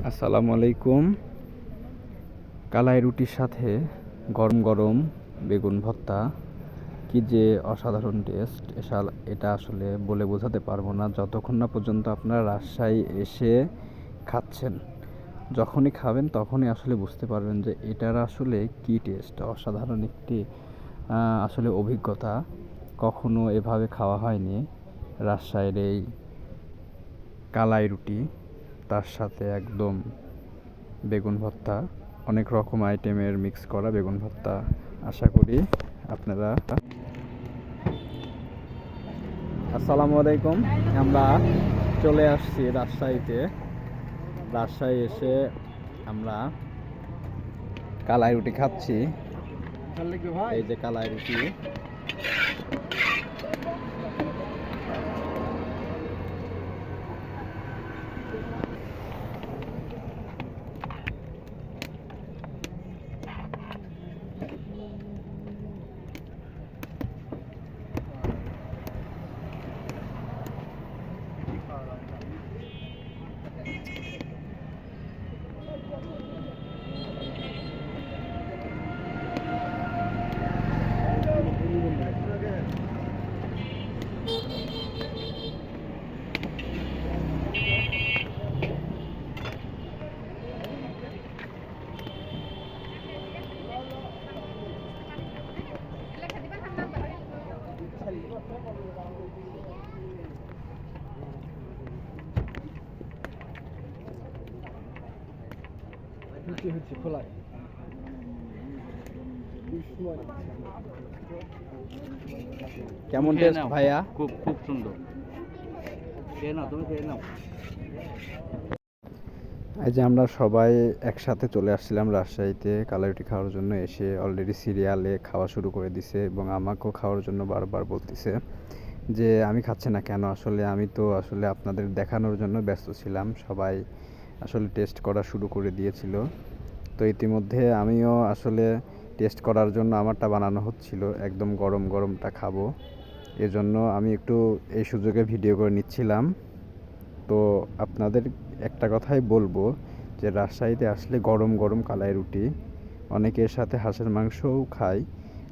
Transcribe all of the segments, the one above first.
আসসালামু আলাইকুম। কালাই রুটির সাথে গরম গরম বেগুন ভর্তা কি যে অসাধারণ টেস্ট! এটা আসলে বলে বোঝাতে পারবো না যতক্ষণ না পর্যন্ত আপনারা রাজশাহী এসে খাচ্ছেন। যখনই খাবেন তখনই আসলে বুঝতে পারবেন যে এটার আসলে কি টেস্ট। অসাধারণ একটি আসলে অভিজ্ঞতা। কখনো এভাবে খাওয়া হয়নি। রাজশাহীর এই কালাই রুটি, তার সাথে একদম বেগুন ভর্তা, অনেক রকম আইটেমের মিক্স করা বেগুন ভর্তা। আশা করি আপনারা। আসসালামু আলাইকুম। আমরা চলে আসছি রাজশাহীতে। রাজশাহী এসে আমরা কালাই রুটি খাচ্ছি। এই যে কালাই রুটি, খোলায় কেমন টেস্ট ভাইয়া? খুব খুব সুন্দর। খেয়ে নাও, তুমি খেয়ে নাও। এই যে আমরা সবাই একসাথে চলে আসছিলাম রাজশাহীতে কালাই রুটি খাওয়ার জন্য। এসে অলরেডি সিরিয়ালে খাওয়া শুরু করে দিছে এবং আমাকেও খাওয়ার জন্য বারবার বলতেছে যে আমি খাচ্ছি না কেন। আসলে আমি তো আসলে আপনাদের দেখানোর জন্য ব্যস্ত ছিলাম। সবাই আসলে টেস্ট করা শুরু করে দিয়েছিল। তো ইতিমধ্যে আমিও আসলে টেস্ট করার জন্য আমারটা বানানো হচ্ছিল। একদম গরম গরমটা খাবো, এজন্য আমি একটু এই সুযোগে ভিডিও করে নিচ্ছিলাম। তো আপনাদের একটা কথাই বলবো যে রাজশাহীতে আসলে গরম গরম কালাই রুটি, অনেকের সাথে হাঁসের মাংসও খাই।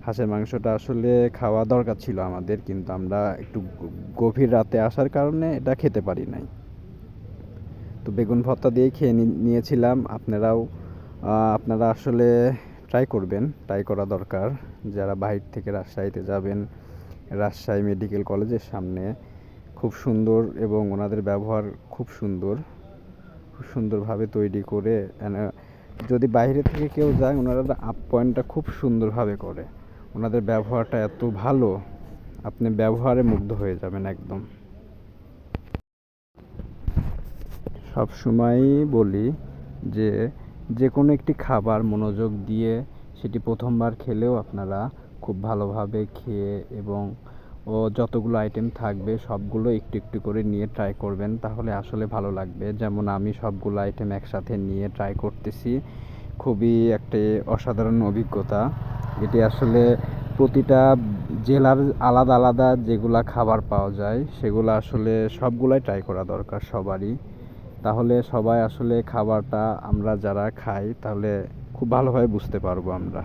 হাঁসের মাংসটা আসলে খাওয়া দরকার ছিল আমাদের, কিন্তু আমরা একটু গভীর রাতে আসার কারণে এটা খেতে পারি নাই। তো বেগুন ভর্তা দিয়ে খেয়ে নিয়েছিলাম। আপনারা আসলে ট্রাই করা দরকার। যারা বাইরে থেকে রাজশাহীতে যাবেন, রাজশাহী মেডিকেল কলেজের সামনে খুব সুন্দর এবং ওনাদের ব্যবহার খুব সুন্দরভাবে তৈরি করে। যদি বাইরে থেকে কেউ যায়, ওনারা আপ্যায়নটা খুব সুন্দরভাবে করে। ওনাদের ব্যবহারটা এত ভালো, আপনি ব্যবহারে মুগ্ধ হয়ে যাবেন একদম। সব সময়ই বলি যে যে কোনো একটি খাবার মনোযোগ দিয়ে সেটি প্রথমবার খেলেও আপনারা খুব ভালোভাবে খেয়ে এবং যতগুলো আইটেম থাকবে সবগুলো একটু একটু করে নিয়ে ট্রাই করবেন, তাহলে আসলে ভালো লাগবে। যেমন আমি সবগুলো আইটেম একসাথে নিয়ে ট্রাই করতেছি। খুবই একটি অসাধারণ অভিজ্ঞতা। এটি আসলে প্রতিটা জেলার আলাদা আলাদা যেগুলা খাবার পাওয়া যায় সেগুলো আসলে সবগুলাই ট্রাই করা দরকার সবারই। তাহলে সবাই আসলে খাবারটা আমরা যারা খাই তাহলে খুব ভালোভাবে বুঝতে পারবো আমরা।